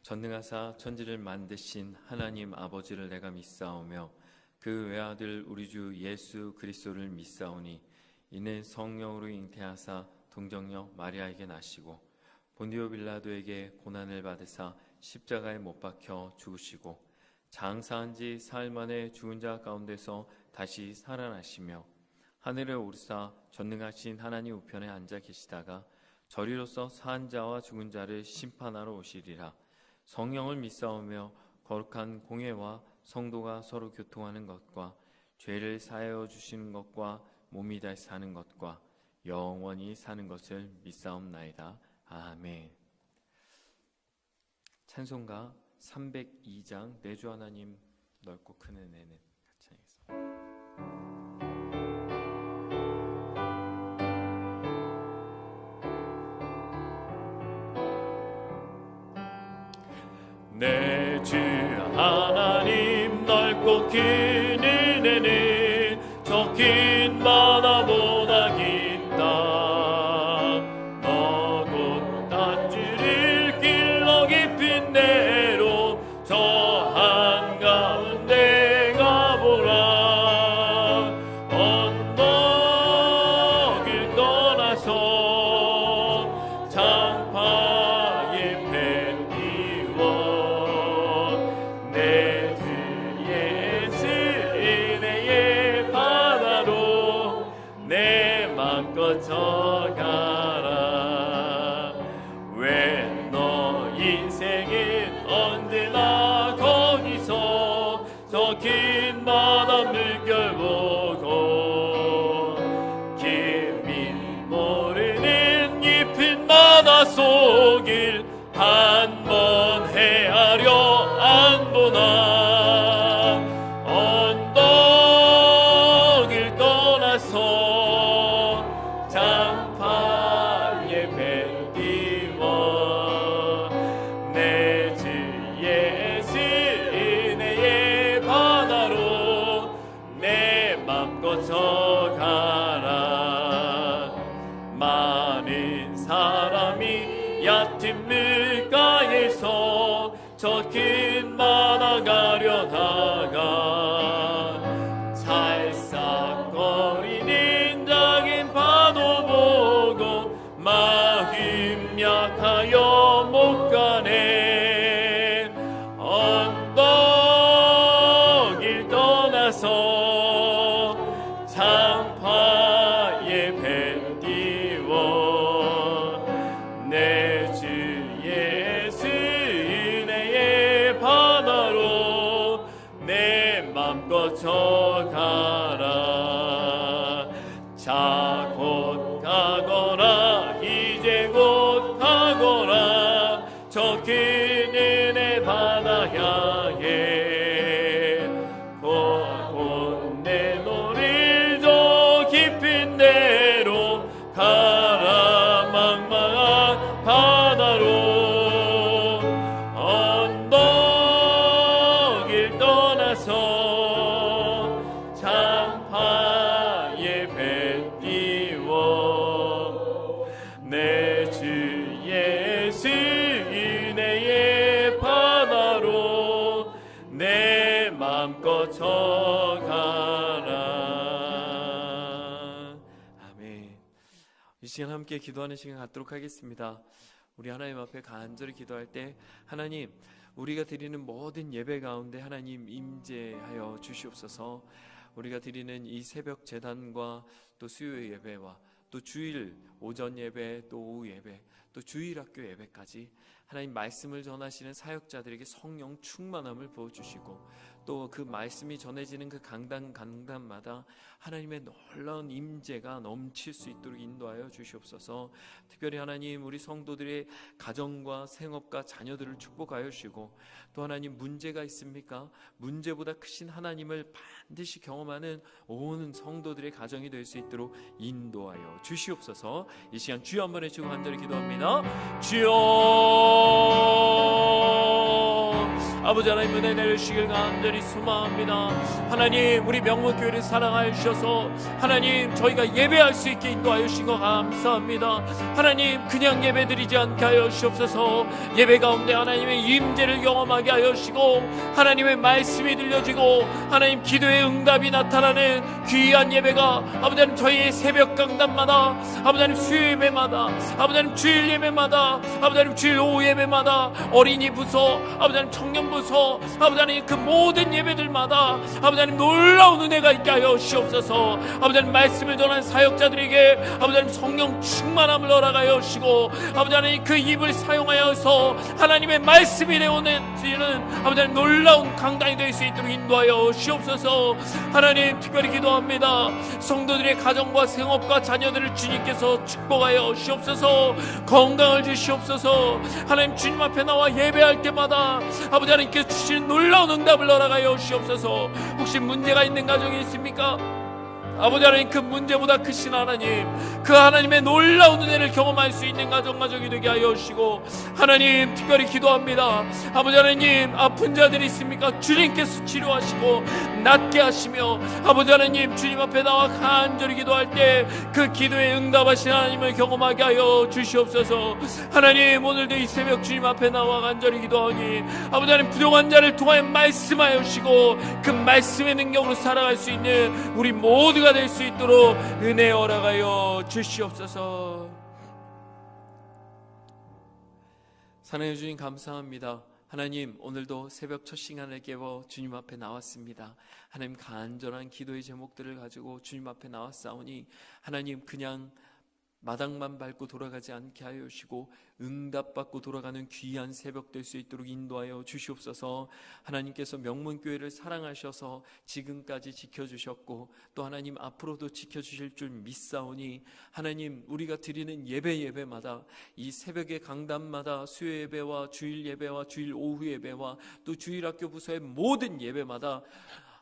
전능하사 천지를 만드신 하나님 아버지를 내가 믿사오며 그 외아들 우리 주 예수 그리스도를 믿사오니 이는 성령으로 잉태하사 동정녀 마리아에게 나시고 본디오 빌라도에게 고난을 받으사 십자가에 못 박혀 죽으시고 장사한 지 사흘 만에 죽은 자 가운데서 다시 살아나시며 하늘에 오르사 전능하신 하나님 우편에 앉아 계시다가 저리로서 산 자와 죽은 자를 심판하러 오시리라. 성령을 믿사오며 거룩한 공회와 성도가 서로 교통하는 것과 죄를 사하여 주시는 것과 몸이 다시 사는 것과 영원히 사는 것을 믿사옵나이다. 아멘. 찬송가 302장 내 주 하나님 넓고 큰 은혜는 같이 하겠습니다. 내 주 하나님 넓고 큰 은혜는 저 긴 바다보다 깊다. 너도 딴줄을 길러 깊은 데로 저 한가운데 가보라. 언덕을 떠나서 장파에 배 내 주 예수 은혜의 바다로 내 맘껏 져가라. 왜 너 인생은 언제나 거기서 저 긴 바다 물결 보고 길이 모르는 깊은 바다 속을 한 번 헤아려 안 보나. 언덕을 떠나서 장파에 배 띄워 내 주 예수 은혜의 바다로 내 맘껏 져가라. 많은 사람이 얕은 물가에서 저 긴 바다 가려다가 찰싹거리는 작은 파도 보고 마음 약하여 못 가네. 언덕을 떠나서 장파에 배 띄워 내 주 예수 은혜의 바다로 내 맘껏 져가라. 자 곧 가거라. 이제 곧 가거라. 저 큰 은혜 바다 향해 곧 내 노를 저 깊은 데로 가라. 망망한 바다로 언덕을 떠나서 장파에 배 띄워 내 주 예수 은혜의 바다로 내 맘껏 져가라. 아멘. 이 시간 함께 기도하는 시간 갖도록 하겠습니다. 우리 하나님 앞에 간절히 기도할 때 하나님 우리가 드리는 모든 예배 가운데 하나님 임재하여 주시옵소서. 우리가 드리는 이 새벽 제단과 또 수요 예배와 또 주일 오전 예배 또 오후 예배 또 주일 학교 예배까지 하나님 말씀을 전하시는 사역자들에게 성령 충만함을 부어주시고 또 그 말씀이 전해지는 그 강단마다 하나님의 놀라운 임재가 넘칠 수 있도록 인도하여 주시옵소서. 특별히 하나님 우리 성도들의 가정과 생업과 자녀들을 축복하여 주시고 또 하나님 문제가 있습니까? 문제보다 크신 하나님을 반드시 경험하는 온 성도들의 가정이 될 수 있도록 인도하여 주시옵소서. 이 시간 주여 한번 해주고 간절히 기도합니다. 주여 아버지 하나님 은혜 내려주시길 간절히 소망합니다. 하나님 우리 명문교회를 사랑하여 주셔서 하나님 저희가 예배할 수 있게 인도하여 주신 거 감사합니다. 하나님 그냥 예배드리지 않게 하여 주옵소서. 예배 가운데 하나님의 임재를 경험하게 하여 주시고 하나님의 말씀이 들려지고 하나님 기도의 응답이 나타나는 귀한 예배가 아버지 하나님 저희의 새벽 강단마다 아버지 하나님 수요 예배마다 아버지 하나님 주일 예배마다 아버지 하나님 주일 오후 예배마다 어린이 부서 아버지 하나님 청년 부서 아버지 하나님 그 모든 예배들마다 아버지 하나님 놀라운 은혜가 있게 하여 주시옵소서. 아버지 하나님 말씀을 전하는 사역자들에게 아버지 하나님 성령 충만함을 허락하여 주시고 아버지 하나님 그 입을 사용하여서 하나님의 말씀이 되어내지는 아버지 하나님 놀라운 강단이 될 수 있도록 인도하여 주시옵소서. 하나님 특별히 기도합니다. 성도들의 가정과 생업과 자녀들을 주님께서 축복하여 주시옵소서. 건강을 주시옵소서. 하나님 주님 앞에 나와 예배할 때마다 아버지 하나님께서 주시는 놀라운 응답을 허락하여 주시옵소서. 혹시 문제가 있는 가정이 있습니까? 아버지 하나님 그 문제보다 크신 하나님 그 하나님의 놀라운 은혜를 경험할 수 있는 가정이 되게 하여 주시고 하나님 특별히 기도합니다. 아버지 하나님 아픈 자들이 있습니까? 주님께서 치료하시고 낫게 하시며 아버지 하나님 주님 앞에 나와 간절히 기도할 때 그 기도에 응답하신 하나님을 경험하게 하여 주시옵소서. 하나님 오늘도 이 새벽 주님 앞에 나와 간절히 기도하니 아버지 하나님 부족한 자를 통하여 말씀하여 주시고 그 말씀의 능력으로 살아갈 수 있는 우리 모두가 될 수 있도록 은혜 허락하여 주시옵소서. 사랑해 주님 감사합니다. 하나님 오늘도 새벽 첫 시간을 깨워 주님 앞에 나왔습니다. 하나님 간절한 기도의 제목들을 가지고 주님 앞에 나왔사오니 하나님 그냥 마당만 밟고 돌아가지 않게 하여 주시고 응답받고 돌아가는 귀한 새벽 될 수 있도록 인도하여 주시옵소서. 하나님께서 명문교회를 사랑하셔서 지금까지 지켜주셨고 또 하나님 앞으로도 지켜주실 줄 믿사오니 하나님 우리가 드리는 예배마다 이 새벽의 강단마다 수요 예배와 주일 예배와 주일 오후 예배와 또 주일학교 부서의 모든 예배마다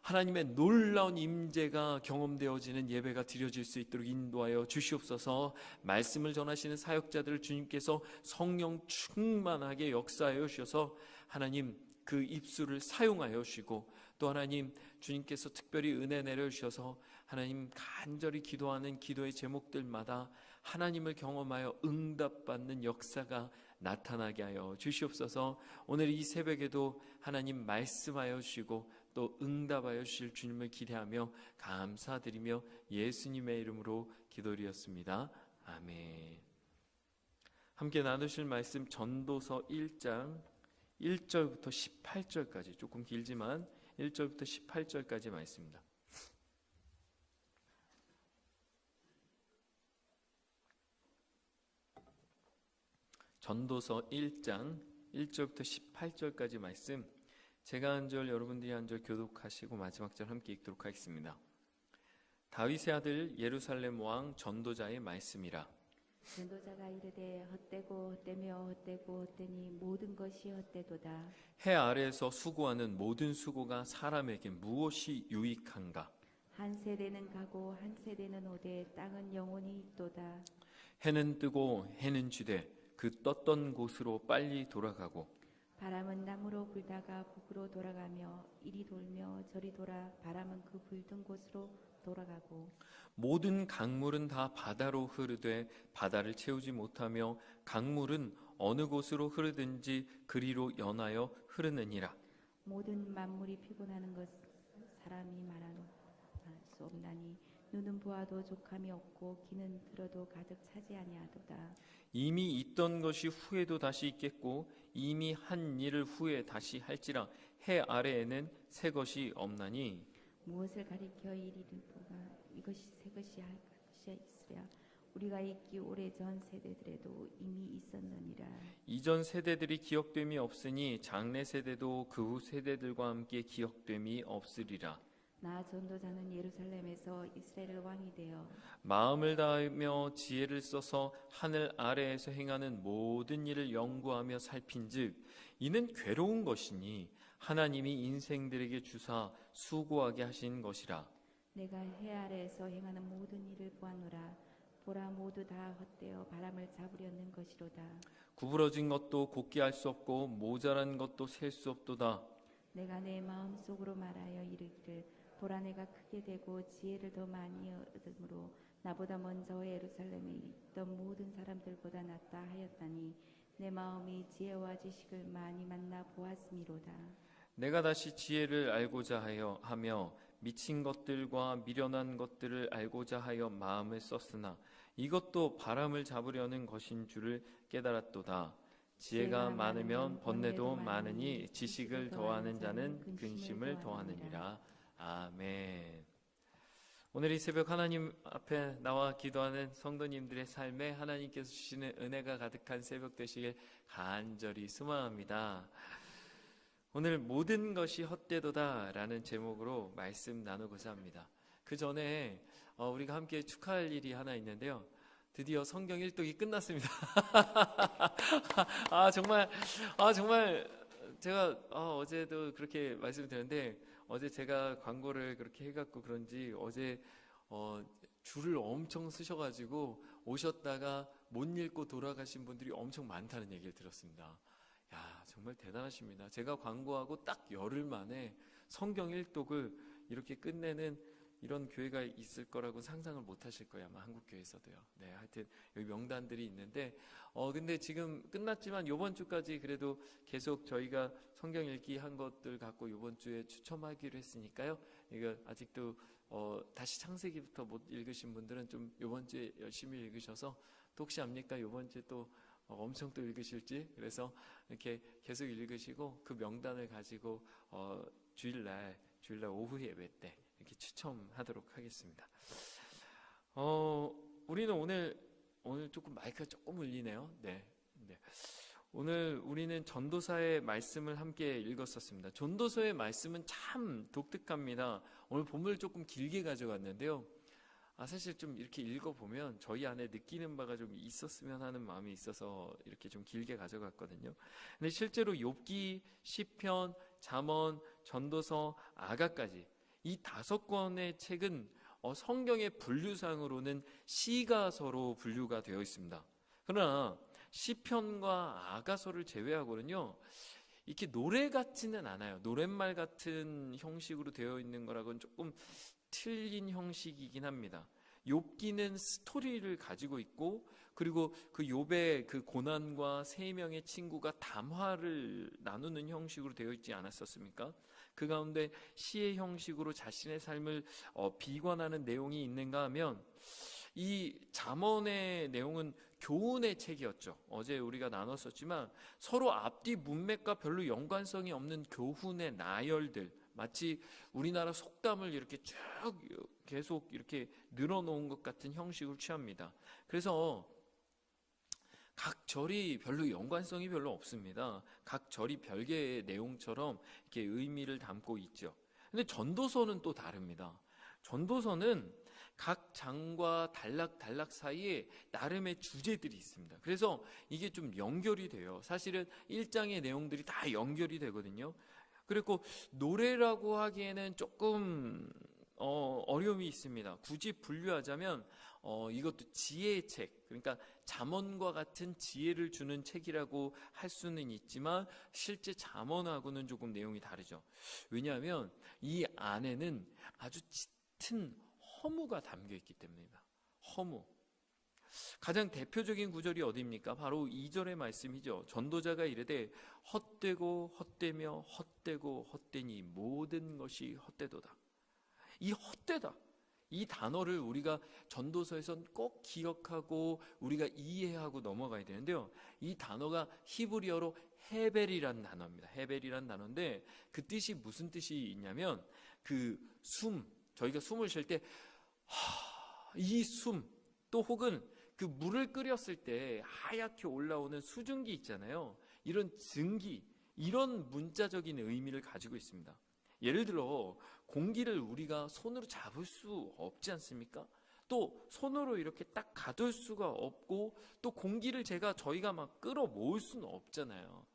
하나님의 놀라운 임재가 경험되어지는 예배가 드려질 수 있도록 인도하여 주시옵소서. 말씀을 전하시는 사역자들을 주님께서 성령 충만하게 역사하여 주셔서 하나님 그 입술을 사용하여 주시고 또 하나님 주님께서 특별히 은혜 내려주셔서 하나님 간절히 기도하는 기도의 제목들마다 하나님을 경험하여 응답받는 역사가 나타나게 하여 주시옵소서. 오늘 이 새벽에도 하나님 말씀하여 주시고 또 응답하여 주실 주님을 기대하며 감사드리며 예수님의 이름으로 기도드렸습니다. 아멘. 함께 나누실 말씀 전도서 1장 1절부터 18절까지 조금 길지만 1절부터 18절까지 말씀입니다. 전도서 1장 1절부터 18절까지 말씀 제가 한 절 여러분들이 한 절 교독하시고 마지막 절 함께 읽도록 하겠습니다. 다윗의 아들 예루살렘 왕 전도자의 말씀이라. 전도자가 이르되 헛되고 헛되며 헛되고 헛되니 모든 것이 헛되도다. 해 아래에서 수고하는 모든 수고가 사람에게 무엇이 유익한가? 한 세대는 가고 한 세대는 오되 땅은 영원히 있도다. 해는 뜨고 해는 지되 그 떴던 곳으로 빨리 돌아가고 바람은 남으로 불다가 북으로 돌아가며 이리 돌며 저리 돌아 바람은 그 불던 곳으로 돌아가고 모든 강물은 다 바다로 흐르되 바다를 채우지 못하며 강물은 어느 곳으로 흐르든지 그리로 연하여 흐르느니라. 모든 만물이 피곤하는 것 사람이 말할 수 없나니 눈은 보아도 족함이 없고 귀는 들어도 가득 차지 아니하도다. 이미 있던 것이 후에도 다시 있겠고 이미 한 일을 후에 다시 할지라 해 아래에는 새 것이 없나니 무엇을 가리켜 이르리보가 이것이 새 것이 할 것이 있으랴. 우리가 있기 오래전 세대들에도 이미 있었느니라. 이전 세대들이 기억됨이 없으니 장래 세대도 그 후 세대들과 함께 기억됨이 없으리라. 나 전도자는 예루살렘에서 이스라엘 왕이 되어 마음을 다하며 지혜를 써서 하늘 아래에서 행하는 모든 일을 연구하며 살핀즉 이는 괴로운 것이니 하나님이 인생들에게 주사 수고하게 하신 것이라. 내가 해 아래에서 행하는 모든 일을 보았노라. 보라 모두 다 헛되어 바람을 잡으려는 것이로다. 구부러진 것도 곱게 할 수 없고 모자란 것도 셀 수 없도다. 내가 내 마음 속으로 말하여 이르기를 보라 내가 크게 되고 지혜를 더 많이 얻음으로 나보다 먼저 예루살렘에 있던 모든 사람들보다 낫다 하였다니 내 마음이 지혜와 지식을 많이 만나 보았음이로다. 내가 다시 지혜를 알고자 하며 미친 것들과 미련한 것들을 알고자 하여 마음을 썼으나 이것도 바람을 잡으려는 것인 줄을 깨달았도다. 지혜가 많으면 번뇌도 많으니 지식을 더하는 자는 근심을 더하느니라. 아멘. 오늘 이 새벽 하나님 앞에 나와 기도하는 성도님들의 삶에 하나님께서 주시는 은혜가 가득한 새벽 되시길 간절히 소망합니다. 오늘 모든 것이 헛되도다 라는 제목으로 말씀 나누고자 합니다. 그 전에 우리가 함께 축하할 일이 하나 있는데요. 드디어 성경 일독이 끝났습니다. 정말 제가 어제도 그렇게 말씀드렸는데 어제 제가 광고를 그렇게 해갖고 그런지 어제 줄을 엄청 쓰셔가지고 오셨다가 못 읽고 돌아가신 분들이 엄청 많다는 얘기를 들었습니다. 야, 정말 대단하십니다. 제가 광고하고 딱 열흘 만에 성경 일독을 이렇게 끝내는 이런 교회가 있을 거라고 상상을 못 하실 거예요. 아마 한국 교회에서도요. 네, 하여튼 여기 명단들이 있는데 근데 지금 끝났지만 요번 주까지 그래도 계속 저희가 성경 읽기 한 것들 갖고 요번 주에 추첨하기로 했으니까요. 이거 아직도 다시 창세기부터 못 읽으신 분들은 좀 요번 주에 열심히 읽으셔서 또 혹시 압니까? 요번 주에 또 엄청 또 읽으실지. 그래서 이렇게 계속 읽으시고 그 명단을 가지고 주일날 오후 예배 때 이렇게 추첨하도록 하겠습니다. 우리는 오늘 조금 마이크가 조금 울리네요. 네. 오늘 우리는 전도서의 말씀을 함께 읽었었습니다. 전도서의 말씀은 참 독특합니다. 오늘 본문을 조금 길게 가져갔는데요. 사실 좀 이렇게 읽어보면 저희 안에 느끼는 바가 좀 있었으면 하는 마음이 있어서 이렇게 좀 길게 가져갔거든요. 근데 실제로 욥기, 시편, 잠언, 전도서, 아가까지 이 5권의 책은 성경의 분류상으로는 시가서로 분류가 되어 있습니다. 그러나 시편과 아가서를 제외하고는요, 이렇게 노래 같지는 않아요. 노랫말 같은 형식으로 되어 있는 거라고는 조금 틀린 형식이긴 합니다. 욥기는 스토리를 가지고 있고, 그리고 그 욥의 그 고난과 3명의 친구가 담화를 나누는 형식으로 되어 있지 않았었습니까? 그 가운데 시의 형식으로 자신의 삶을 비관하는 내용이 있는가 하면 이 잠언의 내용은 교훈의 책이었죠. 어제 우리가 나눴었지만 서로 앞뒤 문맥과 별로 연관성이 없는 교훈의 나열들, 마치 우리나라 속담을 이렇게 쭉 계속 이렇게 늘어놓은 것 같은 형식을 취합니다. 그래서 각 절이 별로 연관성이 별로 없습니다. 각 절이 별개의 내용처럼 이렇게 의미를 담고 있죠. 근데 전도서는 또 다릅니다. 전도서는 각 장과 단락 사이에 나름의 주제들이 있습니다. 그래서 이게 좀 연결이 돼요. 사실은 1장의 내용들이 다 연결이 되거든요. 그리고 노래라고 하기에는 조금 어려움이 있습니다. 굳이 분류하자면 이것도 지혜의 책, 그러니까 잠언과 같은 지혜를 주는 책이라고 할 수는 있지만 실제 잠언하고는 조금 내용이 다르죠. 왜냐하면 이 안에는 아주 짙은 허무가 담겨 있기 때문입니다. 허무. 가장 대표적인 구절이 어디입니까? 바로 2절의 말씀이죠. 전도자가 이르되 헛되고 헛되며 헛되고 헛되니 모든 것이 헛되도다. 이 헛되다, 이 단어를 우리가 전도서에선 꼭 기억하고 우리가 이해하고 넘어가야 되는데요. 이 단어가 히브리어로 헤벨이란 단어입니다. 헤벨이란 단어인데 그 뜻이 무슨 뜻이 있냐면 그 숨, 저희가 숨을 쉴 때 이 숨, 또 혹은 그 물을 끓였을 때 하얗게 올라오는 수증기 있잖아요. 이런 증기, 이런 문자적인 의미를 가지고 있습니다. 예를 들어 공기를 우리가 손으로 잡을 수 없지 않습니까? 또 손으로 이렇게 딱 가둘 수가 없고, 또 공기를 저희가 막 끌어 모을 수는 없잖아요.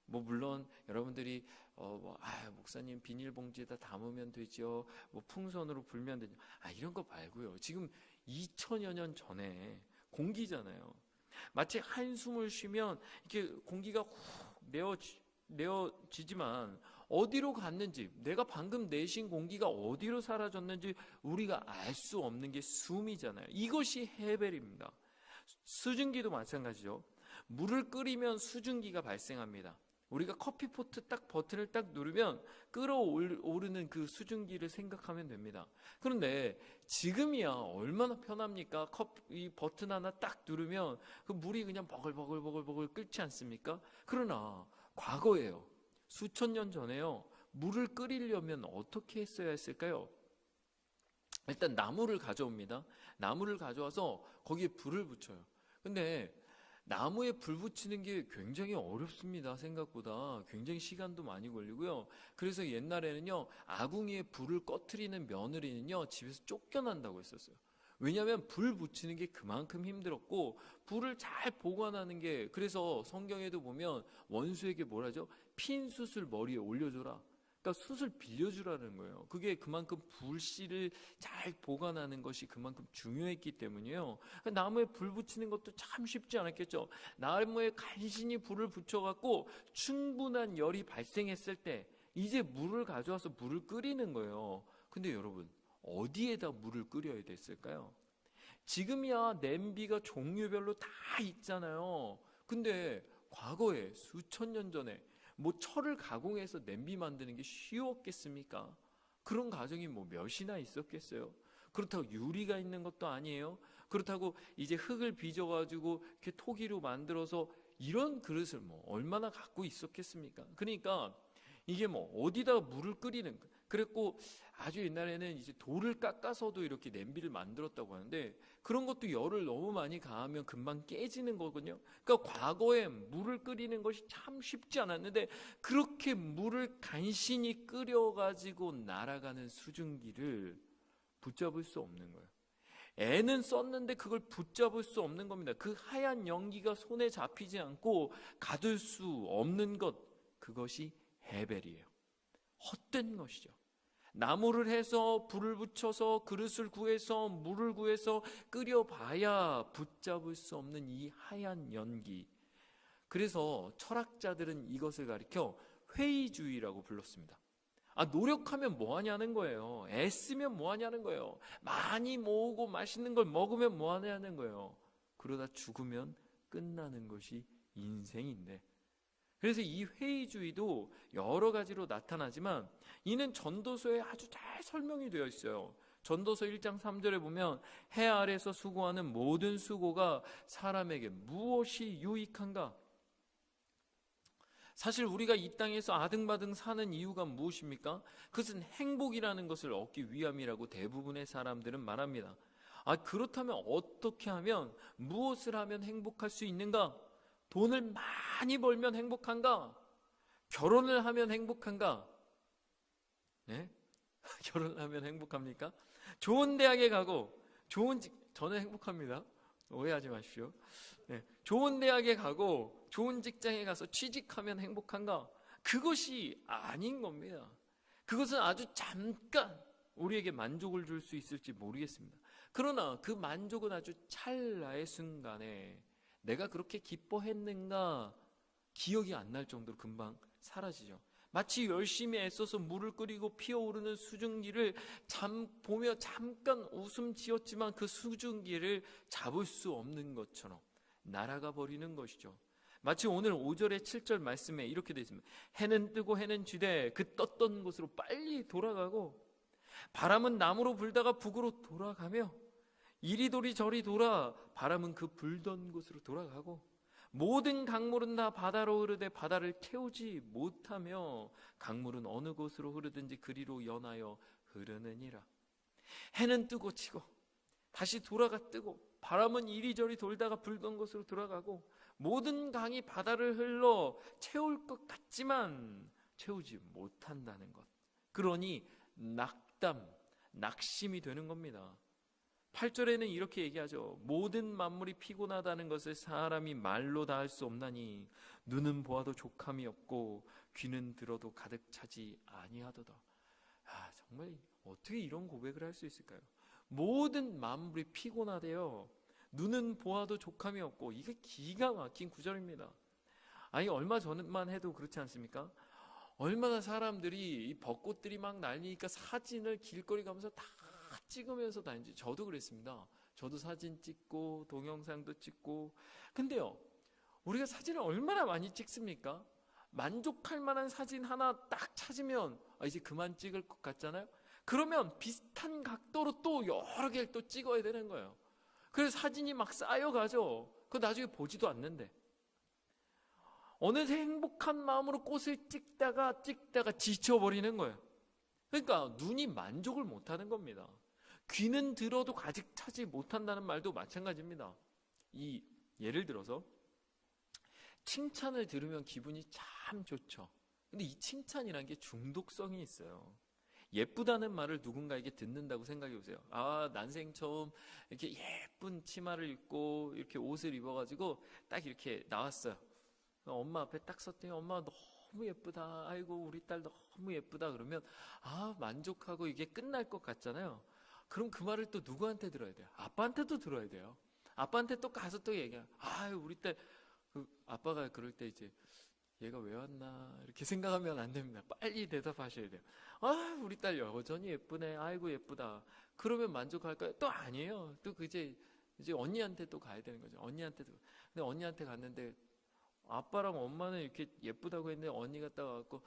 물론 여러분들이 목사님 비닐봉지에다 담으면 되죠, 풍선으로 불면 되죠, 이런 거 말고요. 지금 2000여 년 전에 공기잖아요. 마치 한숨을 쉬면 이렇게 공기가 훅 내어지지만 어디로 갔는지, 내가 방금 내쉰 공기가 어디로 사라졌는지 우리가 알 수 없는 게 숨이잖아요. 이것이 헤벨입니다. 수증기도 마찬가지죠. 물을 끓이면 수증기가 발생합니다. 우리가 커피포트 딱 버튼을 딱 누르면 끓어오르는 그 수증기를 생각하면 됩니다. 그런데 지금이야 얼마나 편합니까? 이 버튼 하나 딱 누르면 그 물이 그냥 버글버글버글버글 끓지 않습니까? 그러나 과거에요, 수천 년 전에요, 물을 끓이려면 어떻게 했어야 했을까요? 일단 나무를 가져옵니다. 나무를 가져와서 거기에 불을 붙여요. 근데 나무에 불 붙이는 게 굉장히 어렵습니다. 생각보다 굉장히 시간도 많이 걸리고요. 그래서 옛날에는요, 아궁이에 불을 꺼트리는 며느리는요, 집에서 쫓겨난다고 했었어요. 왜냐하면 불 붙이는 게 그만큼 힘들었고, 불을 잘 보관하는 게, 그래서 성경에도 보면 원수에게 뭐라죠? 핀 숯을 머리에 올려줘라. 그러니까 숯을 빌려주라는 거예요. 그게 그만큼 불씨를 잘 보관하는 것이 그만큼 중요했기 때문이에요. 나무에 불 붙이는 것도 참 쉽지 않았겠죠. 나무에 간신히 불을 붙여갖고 충분한 열이 발생했을 때 이제 물을 가져와서 물을 끓이는 거예요. 근데 여러분, 어디에다 물을 끓여야 됐을까요? 지금이야 냄비가 종류별로 다 있잖아요. 근데 과거에 수천 년 전에 뭐 철을 가공해서 냄비 만드는 게 쉬웠겠습니까? 그런 가정이 뭐 몇이나 있었겠어요? 그렇다고 유리가 있는 것도 아니에요. 그렇다고 이제 흙을 빚어가지고 이렇게 토기로 만들어서 이런 그릇을 뭐 얼마나 갖고 있었겠습니까? 그러니까 이게 뭐 어디다가 물을 끓이는, 그랬고 아주 옛날에는 이제 돌을 깎아서도 이렇게 냄비를 만들었다고 하는데 그런 것도 열을 너무 많이 가하면 금방 깨지는 거거든요. 그러니까 과거에 물을 끓이는 것이 참 쉽지 않았는데 그렇게 물을 간신히 끓여가지고 날아가는 수증기를 붙잡을 수 없는 거예요. 애는 썼는데 그걸 붙잡을 수 없는 겁니다. 그 하얀 연기가 손에 잡히지 않고 가둘 수 없는 것, 그것이 헤벨이에요. 헛된 것이죠. 나무를 해서 불을 붙여서 그릇을 구해서 물을 구해서 끓여봐야 붙잡을 수 없는 이 하얀 연기. 그래서 철학자들은 이것을 가리켜 회의주의라고 불렀습니다. 노력하면 뭐하냐는 거예요. 애쓰면 뭐하냐는 거예요. 많이 모으고 맛있는 걸 먹으면 뭐하냐는 거예요. 그러다 죽으면 끝나는 것이 인생인데, 그래서 이 회의주의도 여러 가지로 나타나지만 이는 전도서에 아주 잘 설명이 되어 있어요. 전도서 1장 3절에 보면 해 아래서 수고하는 모든 수고가 사람에게 무엇이 유익한가? 사실 우리가 이 땅에서 아등바등 사는 이유가 무엇입니까? 그것은 행복이라는 것을 얻기 위함이라고 대부분의 사람들은 말합니다. 그렇다면 어떻게 하면, 무엇을 하면 행복할 수 있는가? 돈을 많이 벌면 행복한가? 결혼을 하면 행복한가? 네? 결혼을 하면 행복합니까? 좋은 대학에 가고 저는 행복합니다. 오해하지 마십시오. 네. 좋은 대학에 가고 좋은 직장에 가서 취직하면 행복한가? 그것이 아닌 겁니다. 그것은 아주 잠깐 우리에게 만족을 줄 수 있을지 모르겠습니다. 그러나 그 만족은 아주 찰나의 순간에 내가 그렇게 기뻐했는가 기억이 안 날 정도로 금방 사라지죠. 마치 열심히 애써서 물을 끓이고 피어오르는 수증기를 보며 잠깐 웃음 지었지만 그 수증기를 잡을 수 없는 것처럼 날아가 버리는 것이죠. 마치 오늘 5절에 7절 말씀에 이렇게 되어 있습니다. 해는 뜨고 해는 지되 그 떴던 곳으로 빨리 돌아가고, 바람은 남으로 불다가 북으로 돌아가며, 이리도리 저리 돌아 바람은 그 불던 곳으로 돌아가고, 모든 강물은 다 바다로 흐르되 바다를 채우지 못하며, 강물은 어느 곳으로 흐르든지 그리로 연하여 흐르느니라. 해는 뜨고 치고 다시 돌아가 뜨고, 바람은 이리저리 돌다가 불던 곳으로 돌아가고, 모든 강이 바다를 흘러 채울 것 같지만 채우지 못한다는 것. 그러니 낙심이 되는 겁니다. 8절에는 이렇게 얘기하죠. 모든 만물이 피곤하다는 것을 사람이 말로 다 할 수 없나니 눈은 보아도 족함이 없고 귀는 들어도 가득 차지 아니하도다. 정말 어떻게 이런 고백을 할 수 있을까요? 모든 만물이 피곤하대요. 눈은 보아도 족함이 없고, 이게 기가 막힌 구절입니다. 얼마 전만 해도 그렇지 않습니까? 얼마나 사람들이 이 벚꽃들이 막 날리니까 사진을 길거리 가면서 다 찍으면서 다니지. 저도 그랬습니다. 저도 사진 찍고 동영상도 찍고. 근데요, 우리가 사진을 얼마나 많이 찍습니까? 만족할 만한 사진 하나 딱 찾으면 이제 그만 찍을 것 같잖아요. 그러면 비슷한 각도로 또 여러 개를 또 찍어야 되는 거예요. 그래서 사진이 막 쌓여가죠. 그거 나중에 보지도 않는데. 어느새 행복한 마음으로 꽃을 찍다가 지쳐버리는 거예요. 그러니까 눈이 만족을 못하는 겁니다. 귀는 들어도 가득 차지 못한다는 말도 마찬가지입니다. 예를 들어서 칭찬을 들으면 기분이 참 좋죠. 근데 이 칭찬이란 게 중독성이 있어요. 예쁘다는 말을 누군가에게 듣는다고 생각해 보세요. 난생 처음 이렇게 예쁜 치마를 입고 이렇게 옷을 입어가지고 딱 이렇게 나왔어요. 엄마 앞에 딱 섰더니 엄마 너무 예쁘다. 아이고 우리 딸 너무 예쁘다. 그러면 만족하고 이게 끝날 것 같잖아요. 그럼 그 말을 또 누구한테 들어야 돼요? 아빠한테도 들어야 돼요. 아빠한테 또 가서 또 얘기해요. 우리 딸 아빠가 그럴 때 이제 얘가 왜 왔나 이렇게 생각하면 안 됩니다. 빨리 대답하셔야 돼요. 우리 딸 여전히 예쁘네. 아이고 예쁘다. 그러면 만족할까요? 또 아니에요. 또 이제 언니한테 또 가야 되는 거죠. 근데 언니한테 갔는데 아빠랑 엄마는 이렇게 예쁘다고 했는데 언니가 딱 와갖고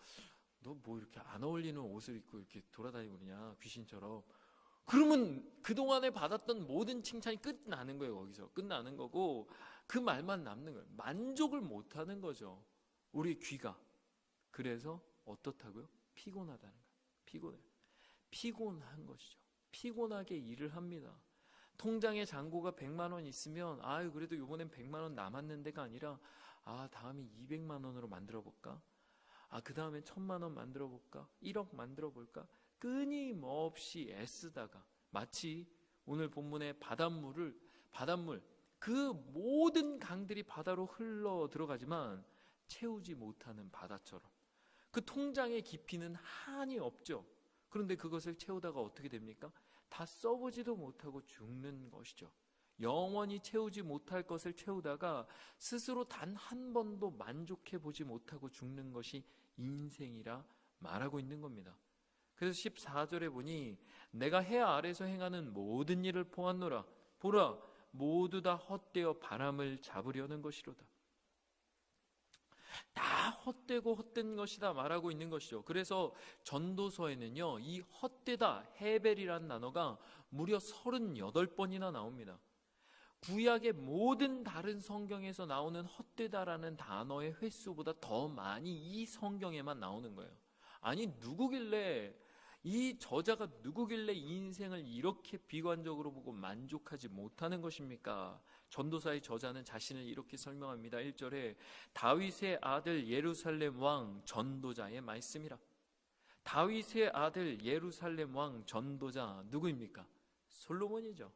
너 뭐 이렇게 안 어울리는 옷을 입고 이렇게 돌아다니고 그러냐 귀신처럼. 그러면 그동안에 받았던 모든 칭찬이 끝나는 거예요. 거기서 끝나는 거고 그 말만 남는 거예요. 만족을 못하는 거죠. 우리 귀가. 그래서 어떻다고요? 피곤하다는 거예요. 피곤한 것이죠. 피곤하게 일을 합니다. 통장에 잔고가 100만 원 있으면 그래도 이번엔 100만 원 남았는데가 아니라 다음에 200만 원으로 만들어 볼까? 그 다음엔 1000만 원 만들어 볼까? 1억 만들어 볼까? 끊임없이 애쓰다가 마치 오늘 본문의 바닷물 그 모든 강들이 바다로 흘러 들어가지만 채우지 못하는 바다처럼 그 통장의 깊이는 한이 없죠. 그런데 그것을 채우다가 어떻게 됩니까? 다 써보지도 못하고 죽는 것이죠. 영원히 채우지 못할 것을 채우다가 스스로 단 한 번도 만족해 보지 못하고 죽는 것이 인생이라 말하고 있는 겁니다. 그래서 14절에 보니 내가 해 아래서 행하는 모든 일을 보았노라. 보라, 모두 다 헛되어 바람을 잡으려는 것이로다. 다 헛되고 헛된 것이다 말하고 있는 것이죠. 그래서 전도서에는요, 이 헛되다, 헤벨이라는 단어가 무려 38번이나 나옵니다. 구약의 모든 다른 성경에서 나오는 헛되다라는 단어의 횟수보다 더 많이 이 성경에만 나오는 거예요. 아니 누구길래 이 저자가 누구길래 인생을 이렇게 비관적으로 보고 만족하지 못하는 것입니까? 전도사의 저자는 자신을 이렇게 설명합니다. 1절에 다윗의 아들 예루살렘 왕 전도자의 말씀이라. 다윗의 아들 예루살렘 왕 전도자 누구입니까? 솔로몬이죠.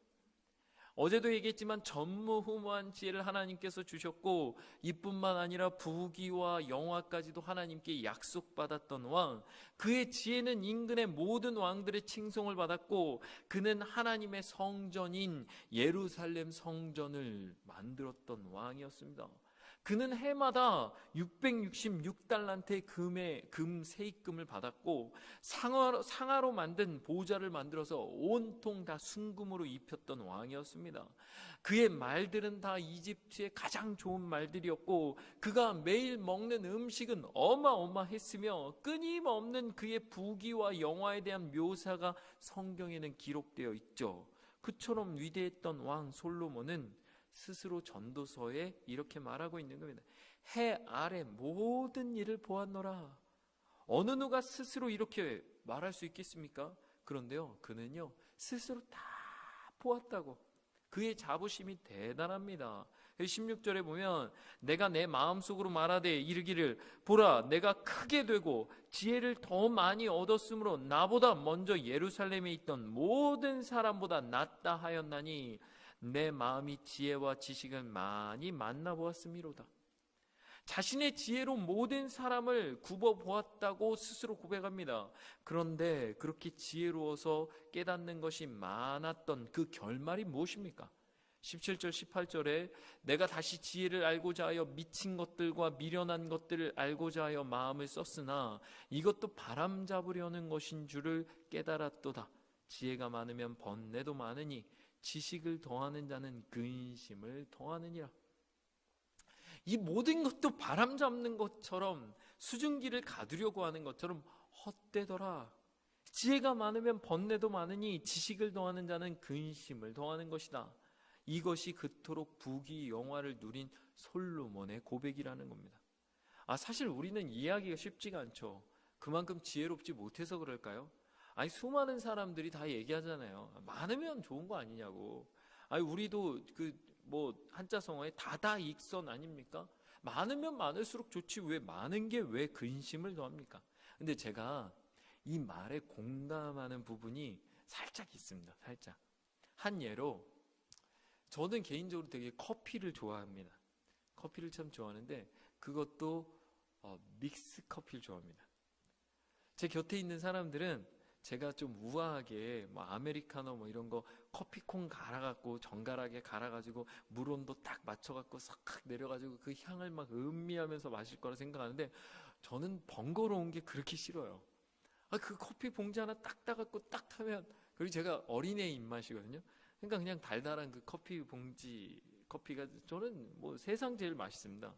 어제도 얘기했지만 전무후무한 지혜를 하나님께서 주셨고 이뿐만 아니라 부귀와 영화까지도 하나님께 약속받았던 왕, 그의 지혜는 인근의 모든 왕들의 칭송을 받았고 그는 하나님의 성전인 예루살렘 성전을 만들었던 왕이었습니다. 그는 해마다 666달란트의 금 세입금을 받았고 상아로 만든 보좌를 만들어서 온통 다 순금으로 입혔던 왕이었습니다. 그의 말들은 다 이집트의 가장 좋은 말들이었고 그가 매일 먹는 음식은 어마어마했으며 끊임없는 그의 부귀와 영화에 대한 묘사가 성경에는 기록되어 있죠. 그처럼 위대했던 왕 솔로몬은 스스로 전도서에 이렇게 말하고 있는 겁니다. 해 아래 모든 일을 보았노라. 어느 누가 스스로 이렇게 말할 수 있겠습니까? 그런데요, 그는요 스스로 다 보았다고. 그의 자부심이 대단합니다. 16절에 보면 내가 내 마음속으로 말하되 이르기를 보라 내가 크게 되고 지혜를 더 많이 얻었으므로 나보다 먼저 예루살렘에 있던 모든 사람보다 낫다 하였나니 내 마음이 지혜와 지식을 많이 만나보았음이로다. 자신의 지혜로 모든 사람을 굽어보았다고 스스로 고백합니다. 그런데 그렇게 지혜로워서 깨닫는 것이 많았던 그 결말이 무엇입니까? 17절 18절에 내가 다시 지혜를 알고자 하여 미친 것들과 미련한 것들을 알고자 하여 마음을 썼으나 이것도 바람 잡으려는 것인 줄을 깨달았도다. 지혜가 많으면 번뇌도 많으니 지식을 더하는 자는 근심을 더하느니라. 이 모든 것도 바람 잡는 것처럼 수증기를 가두려고 하는 것처럼 헛되더라. 지혜가 많으면 번뇌도 많으니 지식을 더하는 자는 근심을 더하는 것이다. 이것이 그토록 부귀 영화를 누린 솔로몬의 고백이라는 겁니다. 사실 우리는 이해하기가 쉽지가 않죠. 그만큼 지혜롭지 못해서 그럴까요? 수많은 사람들이 다 얘기하잖아요. 많으면 좋은 거 아니냐고. 우리도 한자성어에 다다익선 아닙니까? 많으면 많을수록 좋지 왜 많은 게 왜 근심을 더합니까? 근데 제가 이 말에 공감하는 부분이 살짝 있습니다. 살짝. 한 예로 저는 개인적으로 되게 커피를 좋아합니다. 커피를 참 좋아하는데 그것도 믹스 커피를 좋아합니다. 제 곁에 있는 사람들은 제가 좀 우아하게 아메리카노 이런 거 커피콩 갈아갖고 정갈하게 갈아가지고 물 온도 딱 맞춰갖고 싹 내려가지고 그 향을 막 음미하면서 마실 거라 생각하는데 저는 번거로운 게 그렇게 싫어요. 그 커피 봉지 하나 딱 따갖고 딱 타면, 그리고 제가 어린애 입맛이거든요. 그러니까 그냥 달달한 그 커피 봉지 커피가 저는 세상 제일 맛있습니다.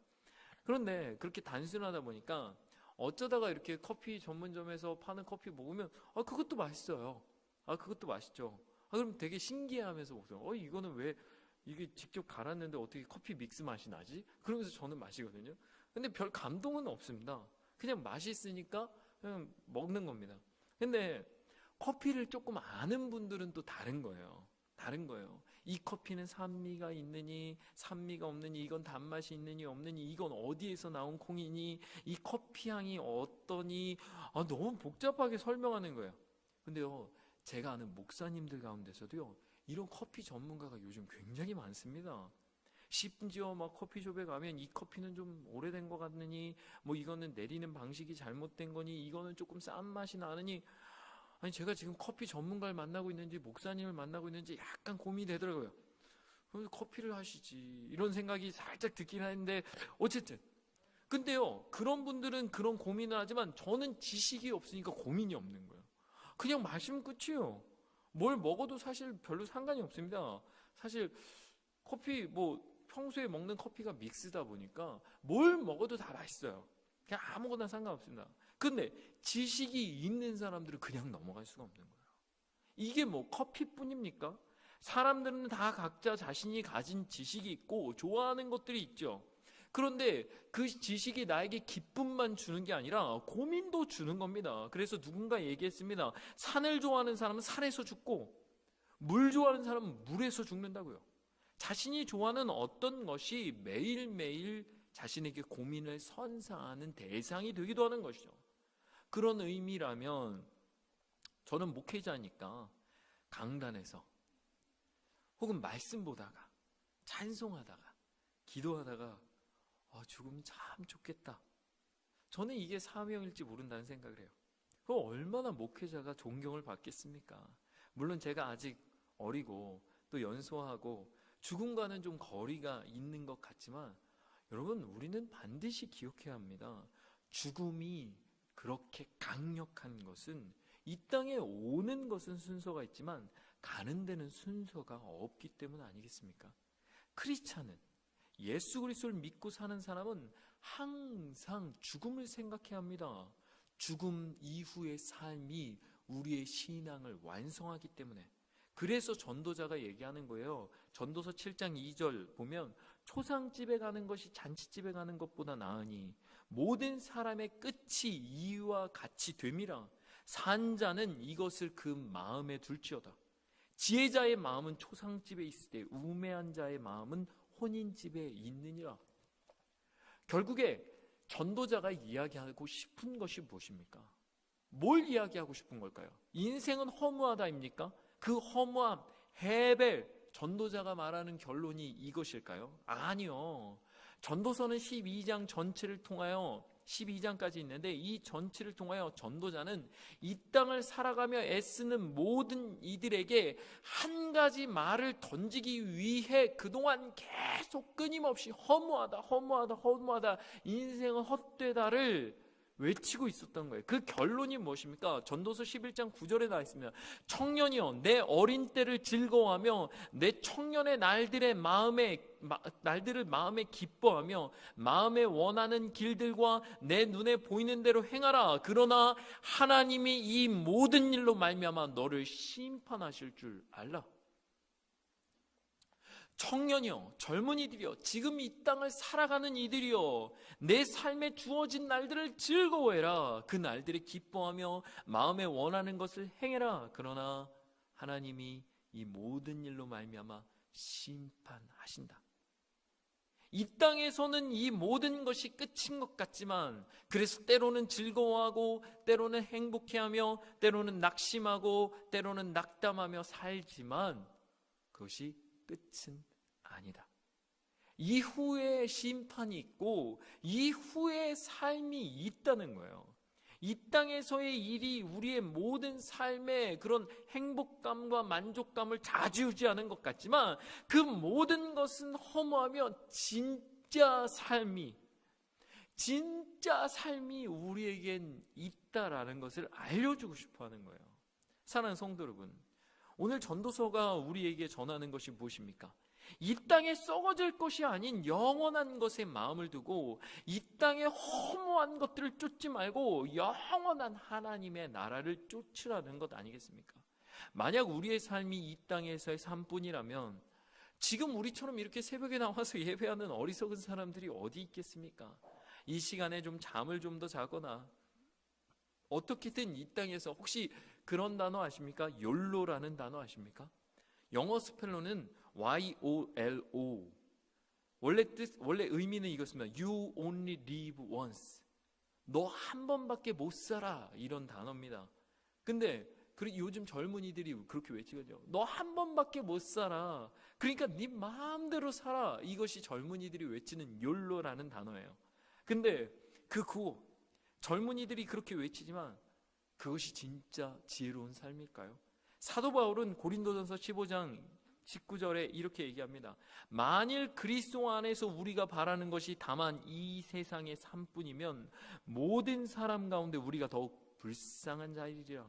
그런데 그렇게 단순하다 보니까 어쩌다가 이렇게 커피 전문점에서 파는 커피 먹으면 그것도 맛있어요. 그것도 맛있죠. 그럼 되게 신기해하면서 먹어요. 이거는 왜 이게 직접 갈았는데 어떻게 커피 믹스 맛이 나지? 그러면서 저는 마시거든요. 근데 별 감동은 없습니다. 그냥 맛있으니까 그냥 먹는 겁니다. 근데 커피를 조금 아는 분들은 또 다른 거예요. 다른 거예요. 이 커피는 산미가 있느니 산미가 없느니, 이건 단맛이 있느니 없느니, 이건 어디에서 나온 콩이니, 이 커피 향이 어떠니, 너무 복잡하게 설명하는 거예요. 근데요, 제가 아는 목사님들 가운데서도요, 이런 커피 전문가가 요즘 굉장히 많습니다. 심지어 커피숍에 가면 이 커피는 좀 오래된 것 같느니, 이거는 내리는 방식이 잘못된 거니, 이거는 조금 싼 맛이 나느니, 제가 지금 커피 전문가를 만나고 있는지 목사님을 만나고 있는지 약간 고민이 되더라고요. 커피를 하시지 이런 생각이 살짝 듣긴 하는데, 어쨌든 근데요, 그런 분들은 그런 고민을 하지만 저는 지식이 없으니까 고민이 없는 거예요. 그냥 마시면 끝이에요. 뭘 먹어도 사실 별로 상관이 없습니다. 사실 커피 평소에 먹는 커피가 믹스다 보니까 뭘 먹어도 다 맛있어요. 그냥 아무거나 상관없습니다. 근데 지식이 있는 사람들은 그냥 넘어갈 수가 없는 거예요. 이게 커피뿐입니까? 사람들은 다 각자 자신이 가진 지식이 있고 좋아하는 것들이 있죠. 그런데 그 지식이 나에게 기쁨만 주는 게 아니라 고민도 주는 겁니다. 그래서 누군가 얘기했습니다. 산을 좋아하는 사람은 산에서 죽고 물 좋아하는 사람은 물에서 죽는다고요. 자신이 좋아하는 어떤 것이 매일매일 자신에게 고민을 선사하는 대상이 되기도 하는 것이죠. 그런 의미라면 저는 목회자니까 강단에서 혹은 말씀 보다가 찬송하다가 기도하다가 죽으면 참 좋겠다. 저는 이게 사명일지 모른다는 생각을 해요. 그럼 얼마나 목회자가 존경을 받겠습니까? 물론 제가 아직 어리고 또 연소하고 죽음과는 좀 거리가 있는 것 같지만 여러분, 우리는 반드시 기억해야 합니다. 죽음이 그렇게 강력한 것은, 이 땅에 오는 것은 순서가 있지만 가는 데는 순서가 없기 때문 아니겠습니까? 크리스찬은, 예수 그리스도를 믿고 사는 사람은 항상 죽음을 생각해야 합니다. 죽음 이후의 삶이 우리의 신앙을 완성하기 때문에. 그래서 전도자가 얘기하는 거예요. 전도서 7장 2절 보면 초상집에 가는 것이 잔치집에 가는 것보다 나으니 모든 사람의 끝이 이와 같이 됨이라. 산 자는 이것을 그 마음에 둘지어다. 지혜자의 마음은 초상집에 있을 때 우매한 자의 마음은 혼인집에 있느니라. 결국에 전도자가 이야기하고 싶은 것이 무엇입니까? 뭘 이야기하고 싶은 걸까요? 인생은 허무하다입니까? 그 허무함, 헤벨, 전도자가 말하는 결론이 이것일까요? 아니요. 전도서는 12장 전체를 통하여 12장까지 있는데, 이 전체를 통하여 전도자는 이 땅을 살아가며 애쓰는 모든 이들에게 한 가지 말을 던지기 위해 그동안 계속 끊임없이 허무하다 인생은 헛되다를 외치고 있었던 거예요. 그 결론이 무엇입니까? 전도서 11장 9절에 나와 있습니다. 청년이여, 내 어린 때를 즐거워하며 내 청년의 날들을 마음에 기뻐하며 마음에 원하는 길들과 내 눈에 보이는 대로 행하라. 그러나 하나님이 이 모든 일로 말미암아 너를 심판하실 줄 알라. 청년이여, 젊은이들이여, 지금 이 땅을 살아가는 이들이여, 내 삶에 주어진 날들을 즐거워해라. 그 날들에 기뻐하며 마음에 원하는 것을 행해라. 그러나 하나님이 이 모든 일로 말미암아 심판하신다. 이 땅에서는 이 모든 것이 끝인 것 같지만, 그래서 때로는 즐거워하고 때로는 행복해하며 때로는 낙심하고 때로는 낙담하며 살지만 그것이 끝은 아니다. 이후에 심판이 있고 이후에 삶이 있다는 거예요. 이 땅에서의 일이 우리의 모든 삶의 그런 행복감과 만족감을 좌지우지하는 것 같지만, 그 모든 것은 허무하며 진짜 삶이 우리에겐 있다라는 것을 알려주고 싶어 하는 거예요. 사랑하는 성도 여러분, 오늘 전도서가 우리에게 전하는 것이 무엇입니까? 이 땅에 썩어질 것이 아닌 영원한 것에 마음을 두고 이 땅의 허무한 것들을 쫓지 말고 영원한 하나님의 나라를 쫓으라는 것 아니겠습니까? 만약 우리의 삶이 이 땅에서의 삶뿐이라면 지금 우리처럼 이렇게 새벽에 나와서 예배하는 어리석은 사람들이 어디 있겠습니까? 이 시간에 좀 잠을 좀 더 자거나 어떻게든 이 땅에서, 혹시 그런 단어 아십니까? YOLO라는 단어 아십니까? 영어 스펠로는 YOLO. 원래 의미는 이것입니다. You only live once. 너 한 번밖에 못 살아, 이런 단어입니다. 근데 요즘 젊은이들이 그렇게 외치거든요. 너 한 번밖에 못 살아. 그러니까 네 마음대로 살아. 이것이 젊은이들이 외치는 YOLO라는 단어예요. 근데 그 구호, 젊은이들이 그렇게 외치지만 그것이 진짜 지혜로운 삶일까요? 사도 바울은 고린도전서 15장 19절에 이렇게 얘기합니다. 만일 그리스도 안에서 우리가 바라는 것이 다만 이 세상의 삶뿐이면 모든 사람 가운데 우리가 더욱 불쌍한 자이리라.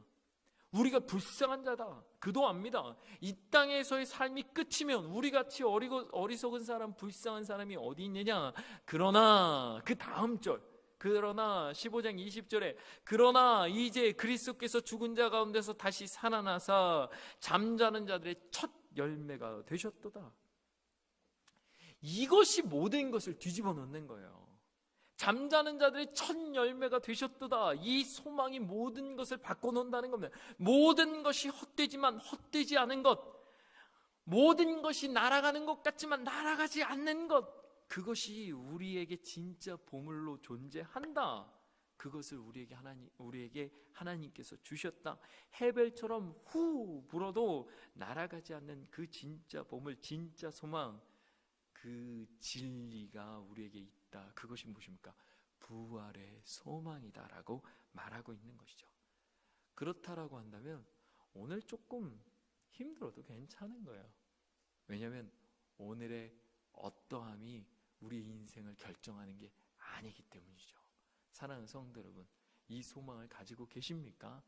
우리가 불쌍한 자다. 그도 압니다. 이 땅에서의 삶이 끝이면 우리같이 어리석은 사람, 불쌍한 사람이 어디 있느냐. 그러나 그 다음 절, 그러나 15장 20절에 그러나 이제 그리스도께서 죽은 자 가운데서 다시 살아나사 잠자는 자들의 첫 열매가 되셨도다. 이것이 모든 것을 뒤집어 놓는 거예요. 잠자는 자들의 첫 열매가 되셨도다. 이 소망이 모든 것을 바꿔놓는다는 겁니다. 모든 것이 헛되지만 헛되지 않은 것, 모든 것이 날아가는 것 같지만 날아가지 않는 것, 그것이 우리에게 진짜 보물로 존재한다. 그것을 우리에게 하나님께서 주셨다. 해벨처럼 후 불어도 날아가지 않는 그 진짜 보물, 진짜 소망, 그 진리가 우리에게 있다. 그것이 무엇입니까? 부활의 소망이다라고 말하고 있는 것이죠. 그렇다라고 한다면 오늘 조금 힘들어도 괜찮은 거예요. 왜냐하면 오늘의 어떠함이 우리 인생을 결정하는 게 아니기 때문이죠. 사랑하는 성도 여러분, 이 소망을 가지고 계십니까?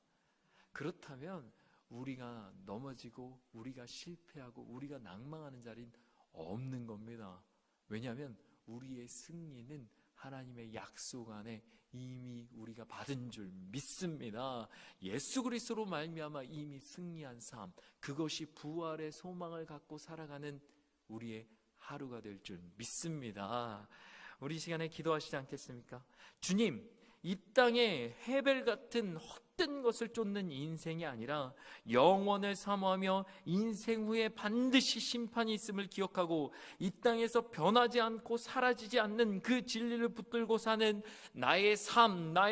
그렇다면 우리가 넘어지고 우리가 실패하고 우리가 낭망하는 자리는 없는 겁니다. 왜냐하면 우리의 승리는 하나님의 약속 안에 이미 우리가 받은 줄 믿습니다. 예수 그리스도로 말미암아 이미 승리한 삶, 그것이 부활의 소망을 갖고 살아가는 우리의 하루가 될 줄 믿습니다. 우리 시간에 기도하시지 않겠습니까? 주님, 이 땅에 헤벨 같은 헛된 것을 쫓는 인생이 아니라 영원을 사모하며 인생 후에 반드시 심판이 있음을 기억하고 이 땅에서 변하지 않고 사라지지 않는 그 진리를 붙들고 사는 나의 삶, 나의